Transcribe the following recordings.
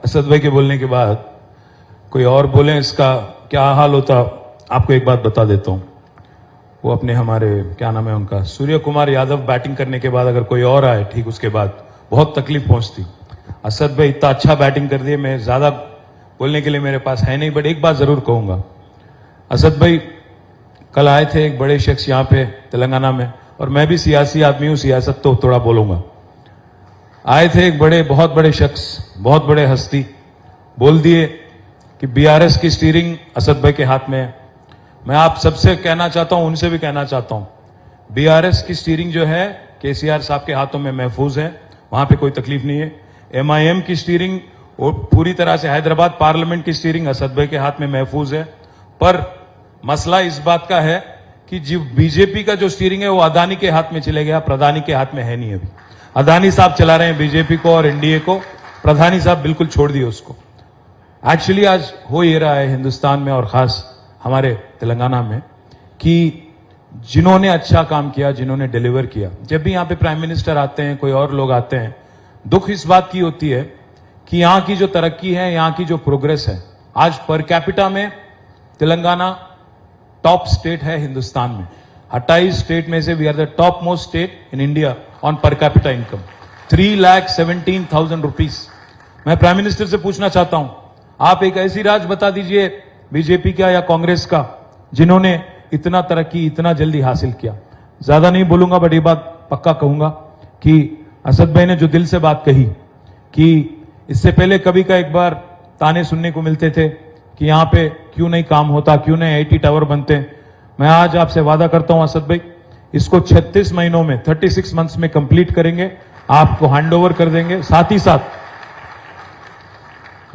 असद भाई के बोलने के बाद कोई और बोले इसका क्या हाल होता, आपको एक बात बता देता हूं। वो अपने हमारे क्या नाम है उनका, सूर्य कुमार यादव बैटिंग करने के बाद अगर कोई और आए ठीक उसके बाद बहुत तकलीफ पहुंचती। असद भाई इतना अच्छा बैटिंग कर दिए, मैं ज्यादा बोलने के लिए मेरे पास है नहीं, बट एक बात जरूर कहूंगा। असद भाई कल आए थे एक बड़े शख्स यहाँ पे तेलंगाना में, और मैं भी सियासी आदमी हूं, सियासत तो थोड़ा बोलूंगा। आए थे एक बहुत बड़े शख्स, बहुत बड़े हस्ती, बोल दिए कि बीआरएस की स्टीयरिंग असद भाई के हाथ में है। मैं आप सबसे कहना चाहता हूं, उनसे भी कहना चाहता हूं, बीआरएस की स्टीयरिंग जो है केसीआर साहब के हाथों में महफूज है, वहां पे कोई तकलीफ नहीं है। एमआईएम की स्टीयरिंग और पूरी तरह से हैदराबाद पार्लियामेंट की स्टीयरिंग असद भाई के हाथ में महफूज है। पर मसला इस बात का है कि जो बीजेपी का जो स्टीयरिंग है वो अदानी के हाथ में चले गया, प्रधानी के हाथ में है नहीं। अभी अदानी साहब चला रहे हैं बीजेपी को और एनडीए को, प्रधानी साहब बिल्कुल छोड़ दिए उसको। एक्चुअली आज हो ये रहा है हिंदुस्तान में और खास हमारे तेलंगाना में कि जिन्होंने अच्छा काम किया, जिन्होंने डिलीवर किया, जब भी यहां पे प्राइम मिनिस्टर आते हैं, कोई और लोग आते हैं, दुख इस बात की होती है कि यहां की जो तरक्की है, यहां की जो प्रोग्रेस है, आज पर कैपिटा में तेलंगाना टॉप स्टेट है हिंदुस्तान में। 28 स्टेट में से we are the top most state in India on per capita income, 3,17,000 rupees. मैं प्राइम मिनिस्टर से पूछना चाहता हूं, आप एक ऐसी राज बता दीजिए बीजेपी का या कांग्रेस का जिन्होंने इतना तरक्की इतना जल्दी हासिल किया। ज्यादा नहीं बोलूंगा, बट ये बात पक्का कहूंगा कि असद भाई ने जो दिल से बात कही कि इससे पहले कभी का एक बार ताने सुनने को मिलते थे कि यहां पे क्यों नहीं काम होता, क्यों नहीं आईटी टावर बनते। मैं आज आपसे वादा करता हूं असद भाई, इसको 36 महीनों में, 36 मंथ्स में कंप्लीट करेंगे, आपको हैंडओवर कर देंगे। साथ ही साथ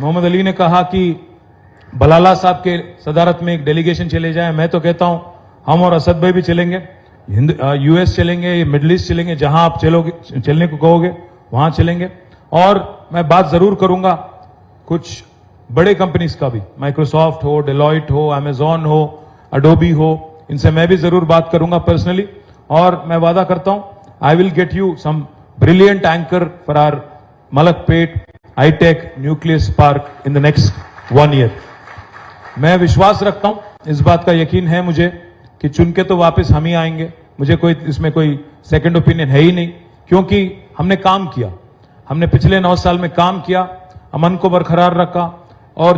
मोहम्मद अली ने कहा कि बलाला साहब के सदारत में एक डेलीगेशन चले जाए। मैं तो कहता हूं हम और असद भाई भी चलेंगे, यूएस चलेंगे, मिडिल ईस्ट चलेंगे, जहां आप चलने को कहोगे वहां चलेंगे। और मैं बात जरूर करूंगा कुछ बड़े कंपनीज का भी, माइक्रोसॉफ्ट हो, डेलॉइट हो, अमेजॉन हो, अडोबी हो, इनसे मैं भी जरूर बात करूंगा पर्सनली। और मैं वादा करता हूं I will get you some brilliant anchor for our Malakpet high tech nucleus park in the next 1 year. मैं विश्वास रखता हूं, इस बात का यकीन है मुझे कि चुन के तो वापस हम ही आएंगे। मुझे कोई इसमें कोई सेकंड ओपिनियन है ही नहीं, क्योंकि हमने काम किया, हमने पिछले 9 साल में काम किया, अमन को बरकरार रखा। और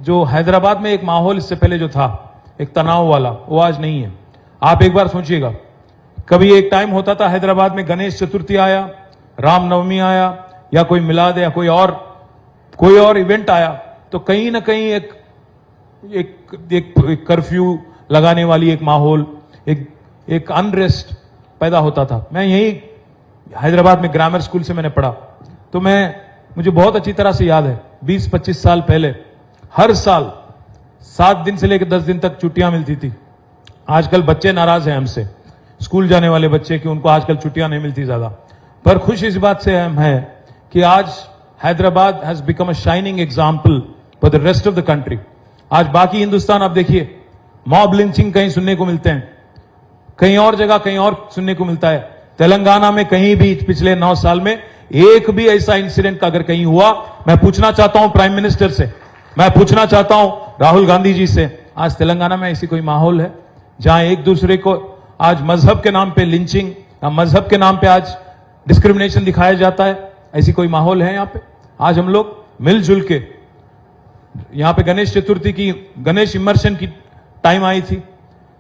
जो हैदराबाद में एक माहौल इससे पहले जो था एक तनाव वाला, वो आज नहीं है। आप एक बार सोचिएगा, कभी एक टाइम होता था हैदराबाद में गणेश चतुर्थी आया, रामनवमी आया, या कोई मिलाद या कोई और इवेंट आया, तो कहीं ना कहीं एक कर्फ्यू लगाने वाली एक माहौल, एक अनरेस्ट पैदा होता था। मैं यही हैदराबाद में ग्रामर स्कूल से मैंने पढ़ा, तो मुझे बहुत अच्छी तरह से याद है 20-25 साल पहले हर साल 7 दिन से लेकर 10 दिन तक छुट्टियां मिलती थी। आजकल बच्चे नाराज हैं हमसे, स्कूल जाने वाले बच्चे, कि उनको आजकल छुट्टियां नहीं मिलती ज्यादा। पर खुश इस बात से हम हैं कि आज Hyderabad has become a shining example for the rest of the country. आज बाकी हिंदुस्तान आप देखिए, मॉब लिंचिंग कहीं सुनने को मिलते हैं, कहीं और जगह कहीं और सुनने को मिलता है। तेलंगाना में कहीं भी पिछले 9 साल में एक भी ऐसा इंसिडेंट अगर कहीं हुआ, मैं पूछना चाहता हूं प्राइम मिनिस्टर से, मैं पूछना चाहता हूं राहुल गांधी जी से, आज तेलंगाना में ऐसी कोई माहौल है जहां एक दूसरे को आज मजहब के नाम पे लिंचिंग या मजहब के नाम पे आज डिस्क्रिमिनेशन दिखाया जाता है? ऐसी कोई माहौल है यहां पे? आज हम लोग मिलजुल के, यहां पे गणेश चतुर्थी की, गणेश इमर्शन की टाइम आई थी,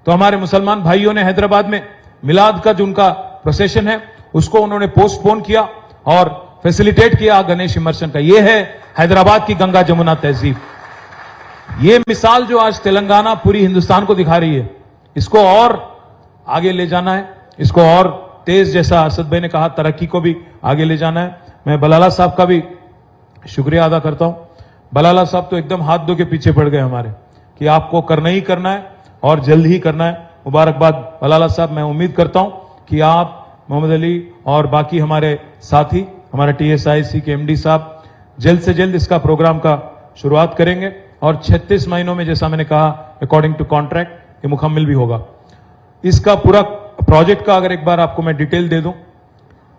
तो हमारे मुसलमान भाइयों ने हैदराबाद में मिलाद का जो उनका प्रोसेशन है उसको उन्होंने पोस्टपोन किया और फैसिलिटेट किया गणेश इमर्शन का। यह है हैदराबाद की गंगा जमुना तहजीब। यह मिसाल जो आज तेलंगाना पूरी हिंदुस्तान को दिखा रही है, इसको और आगे ले जाना है, इसको और तेज, जैसा असद भाई ने कहा, तरक्की को भी आगे ले जाना है। मैं बलाला साहब का भी शुक्रिया अदा करता हूं। बलाला साहब तो एकदम हाथ धो के पीछे पड़ गए हमारे कि आपको करना ही करना है और जल्द ही करना है। मुबारकबाद बलाला साहब। मैं उम्मीद करता हूं कि आप, मोहम्मद अली और बाकी हमारे साथी, हमारे टीएसआईसी के एमडी साहब जल्द से जल्द इसका प्रोग्राम का शुरुआत करेंगे और 36 महीनों में, जैसा मैंने कहा, अकॉर्डिंग टू कॉन्ट्रैक्ट ये मुकम्मल भी होगा। इसका पूरा प्रोजेक्ट का अगर एक बार आपको मैं डिटेल दे दूं,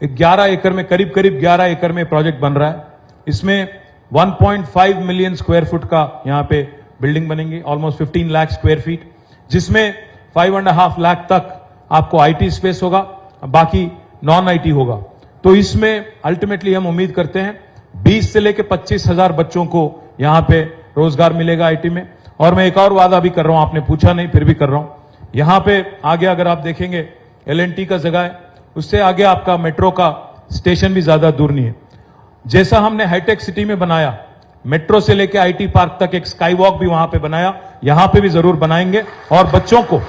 11 एकड़ में, करीब 11 एकड़ में प्रोजेक्ट बन रहा है। इसमें 1.5 मिलियन स्क्वायर फुट का यहां पे बिल्डिंग बनेंगी, ऑलमोस्ट 15 लाख स्क्वायर फीट, जिसमें 5.5 लाख तक आपको आईटी स्पेस होगा, बाकी नॉन आईटी होगा। तो इसमें अल्टीमेटली हम उम्मीद करते हैं 20 से लेकर 25,000 बच्चों को यहां पे रोजगार मिलेगा आईटी में। और मैं एक और वादा भी कर रहा हूं, आपने पूछा नहीं फिर भी कर रहा हूं, यहां पे आगे अगर आप देखेंगे एलएनटी का जगह है, उससे आगे आपका मेट्रो का स्टेशन भी ज्यादा दूर नहीं है। जैसा हमने हाईटेक सिटी में बनाया, मेट्रो से लेकर आईटी पार्क तक एक स्काई वॉक भी वहां पे बनाया, यहां पे भी जरूर बनाएंगे। और बच्चों को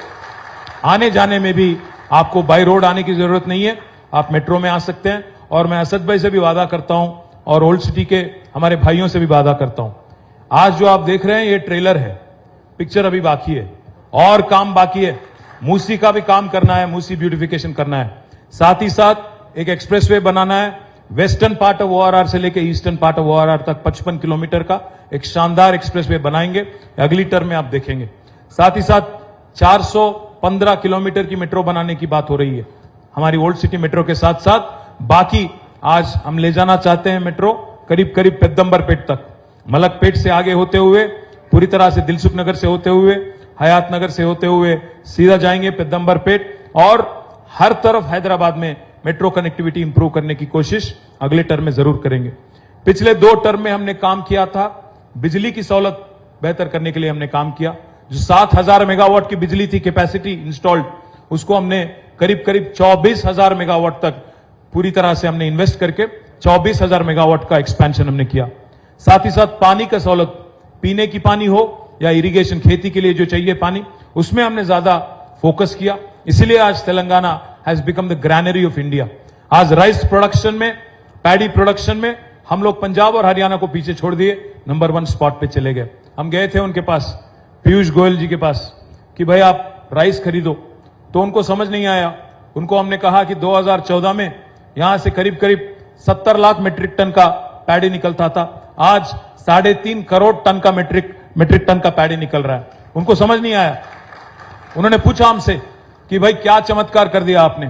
आने जाने में भी आपको बाय रोड आने की जरूरत नहीं है, आप मेट्रो में आ सकते हैं। और मैं असद भाई से भी वादा करता हूं और ओल्ड सिटी के हमारे भाइयों से भी वादा करता हूं, आज जो आप देख रहे हैं ये ट्रेलर है, पिक्चर अभी बाकी है और काम बाकी है। मूसी का भी काम करना है, मूसी ब्यूटिफिकेशन करना है, साथ ही साथ एक एक्सप्रेसवे बनाना है वेस्टर्न पार्ट ऑफ ओआरआर से लेकर ईस्टर्न पार्ट ऑफ ओआरआर तक 55 किलोमीटर का एक शानदार एक्सप्रेसवे बनाएंगे, अगली टर्म में आप देखेंगे। साथ ही साथ 415 किलोमीटर की मेट्रो बनाने की बात हो रही है हमारी ओल्ड सिटी मेट्रो के साथ साथ। बाकी आज हम ले जाना चाहते हैं मेट्रो करीब करीब पेद्दंबरपेट तक, मलकपेट से आगे होते हुए पूरी तरह से दिलसुख नगर से होते हुए हयात नगर से होते हुए सीधा जाएंगे पेद्दंबरपेट, और हर तरफ हैदराबाद में मेट्रो कनेक्टिविटी इंप्रूव करने की कोशिश अगले टर्म में जरूर करेंगे। पिछले 2 टर्म में हमने काम किया था, बिजली की सहूलत बेहतर करने के लिए हमने काम किया। जो 7,000 मेगावाट की बिजली थी कैपेसिटी इंस्टॉल्ड, उसको हमने करीब करीब 24,000 मेगावाट तक पूरी तरह से हमने इन्वेस्ट करके 24,000 मेगावाट का एक्सपेंशन हमने किया। साथ ही साथ पानी का सहूलत, पीने की पानी हो या इरिगेशन, खेती के लिए जो चाहिए पानी, उसमें हमने ज्यादा फोकस किया। इसीलिए आज Telangana has become the granary of India. आज राइस प्रोडक्शन में, पैडी प्रोडक्शन में हम लोग पंजाब और हरियाणा को पीछे छोड़ दिए, नंबर 1 स्पॉट पे चले गए। हम गए थे उनके पास, पीयूष गोयल जी के पास, कि भाई आप राइस खरीदो, तो उनको समझ नहीं आया। उनको हमने कहा कि 2014 में यहां से करीब करीब 70 लाख मेट्रिक टन का पैडी निकलता था, आज 3.5 करोड़ टन का मेट्रिक टन का पैडी निकल रहा है। उनको समझ नहीं आया। उन्होंने पूछा हमसे कि भाई क्या चमत्कार कर दिया आपने।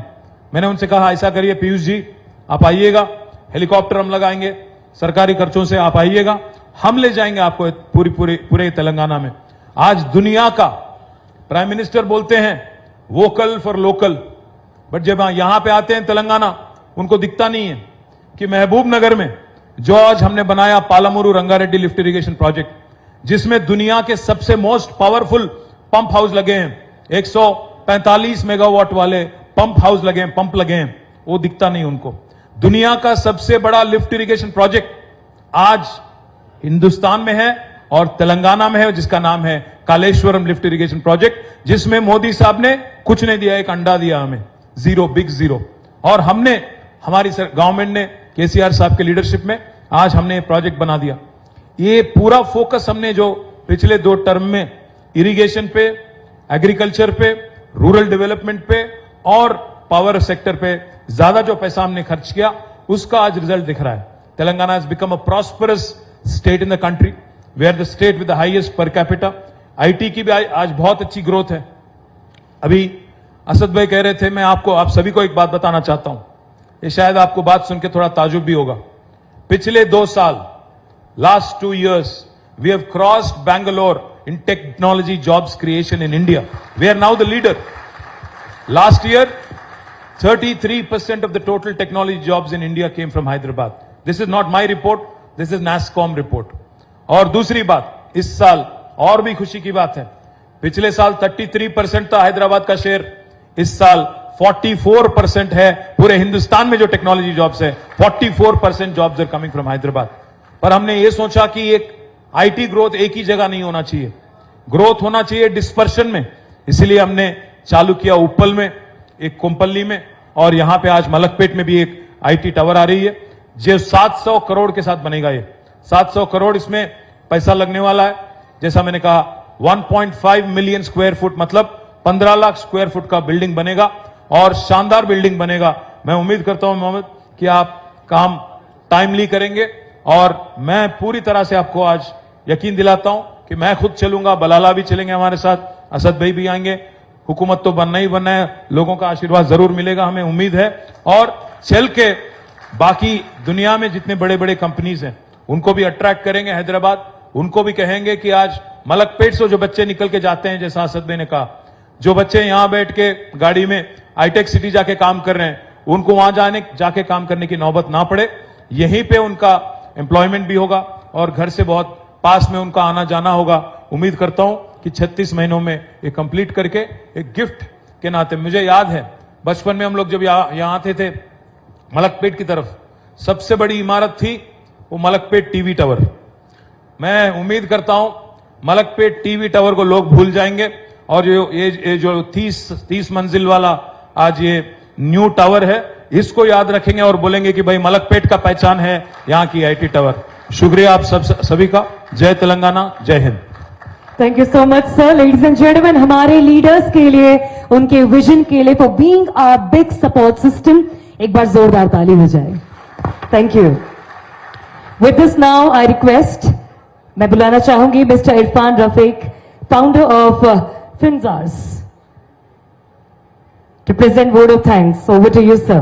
मैंने उनसे कहा ऐसा करिए पीयूष जी, आप आइएगा, हेलीकॉप्टर हम लगाएंगे, सरकारी खर्चों से आप आइएगा, हम ले जाएंगे आपको पूरे तेलंगाना में। आज दुनिया का प्राइम मिनिस्टर बोलते हैं वोकल फॉर लोकल, बट जब यहां पे आते हैं तेलंगाना, उनको दिखता नहीं है कि महबूब नगर में जो आज हमने बनाया पालामुरु रंगारेड्डी लिफ्ट इरिगेशन प्रोजेक्ट, जिसमें दुनिया के सबसे मोस्ट पावरफुल पंप हाउस लगे हैं, 145 मेगावाट वाले पंप हाउस लगे हैं, पंप लगे हैं, वो दिखता नहीं उनको। दुनिया का सबसे बड़ा लिफ्ट इरिगेशन प्रोजेक्ट आज हिंदुस्तान में है और तेलंगाना में है, जिसका नाम है कालेश्वरम लिफ्ट इरिगेशन प्रोजेक्ट, जिसमें मोदी साहब ने कुछ नहीं दिया, एक अंडा दिया हमें, जीरो, बिग जीरो। और हमने, हमारी गवर्नमेंट ने केसीआर साहब के लीडरशिप में आज हमने ये प्रोजेक्ट बना दिया। ये पूरा फोकस हमने जो पिछले 2 टर्म में इरिगेशन पे, एग्रीकल्चर पे, रूरल डेवलपमेंट पे और पावर सेक्टर पे ज्यादा जो पैसा हमने खर्च किया, उसका आज रिजल्ट दिख रहा है। Telangana has become a prosperous state in the country, we are the state with the highest per capita. IT की भी आज बहुत अच्छी ग्रोथ है। अभी असद भाई कह रहे थे, मैं आपको, आप सभी को एक बात बताना चाहता हूं, ये शायद आपको बात सुन के थोड़ा ताजुब भी होगा। पिछले 2 साल, last 2 years, we have crossed Bangalore in technology jobs creation in India. We are now the leader. Last year, 33% of the total technology jobs in India came from Hyderabad. This is not my report, this is NASSCOM report. और दूसरी बात, इस साल और भी खुशी की बात है, पिछले साल 33% था हैदराबाद का शेयर, इस साल 44% है। पूरे हिंदुस्तान में जो टेक्नोलॉजी जॉब्स है, 44% jobs are coming from Hyderabad. पर हमने ये सोचा कि एक आईटी ग्रोथ एक ही जगह नहीं होना चाहिए, ग्रोथ होना चाहिए डिस्पर्शन में। इसलिए हमने चालू किया उप्पल में, एक कोम्पल्ली में, और यहां पे आज मलकपेट में भी एक आईटी टावर आ रही है, जो 700 करोड़ के साथ बनेगा। ये 700 करोड़ इसमें पैसा लगने वाला है। जैसा मैंने कहा, 1.5 मिलियन स्क्वायर फुट, मतलब 15 लाख स्क्वायर फुट का बिल्डिंग बनेगा और शानदार बिल्डिंग बनेगा। मैं उम्मीद करता हूं मोहम्मद कि आप काम टाइमली करेंगे, और मैं पूरी तरह से आपको आज यकीन दिलाता हूं कि मैं खुद चलूंगा, बलाला भी चलेंगे हमारे साथ, असद भाई भी आएंगे। हुकूमत तो बनना ही बनना है, लोगों का आशीर्वाद जरूर मिलेगा, हमें उम्मीद है। और चल के बाकी दुनिया में जितने बड़े बड़े कंपनीज हैं उनको भी अट्रैक्ट करेंगे हैदराबाद, उनको भी कहेंगे कि आज मलकपेट से जो बच्चे निकल के जाते हैं, जैसा असद भाई ने कहा, जो बच्चे यहां बैठ के गाड़ी में हाईटेक सिटी जाके काम कर रहे हैं, उनको वहां जाके काम करने की नौबत ना पड़े, यहीं पे उनका एम्प्लॉयमेंट भी होगा और घर से बहुत पास में उनका आना जाना होगा। उम्मीद करता हूं कि 36 महीनों में ये कंप्लीट करके एक गिफ्ट के नाते, मुझे याद है बचपन में हम लोग जब यहां आते थे मलकपेट की तरफ, सबसे बड़ी इमारत थी वो मलकपेट टीवी टावर। मैं उम्मीद करता हूं मलकपेट टीवी टावर को लोग भूल जाएंगे और ये जो 30 मंजिल वाला आज ये न्यू टावर है, इसको याद रखेंगे और बोलेंगे कि भाई मलकपेट का पहचान है यहां की आईटी टावर। शुक्रिया आप सभी का। जय तेलंगाना, जय Hind. Thank you so much sir. Ladies and gentleman, हमारे लीडर्स के लिए, उनके विजन के लिए, for being a big support system, एक बार जोरदार ताली हो जाए। Thank you. With this now I request, मैं बुलाना चाहूंगी mister Irfan Rafiq, founder of Finjars, to present word of thanks. Over to you, sir.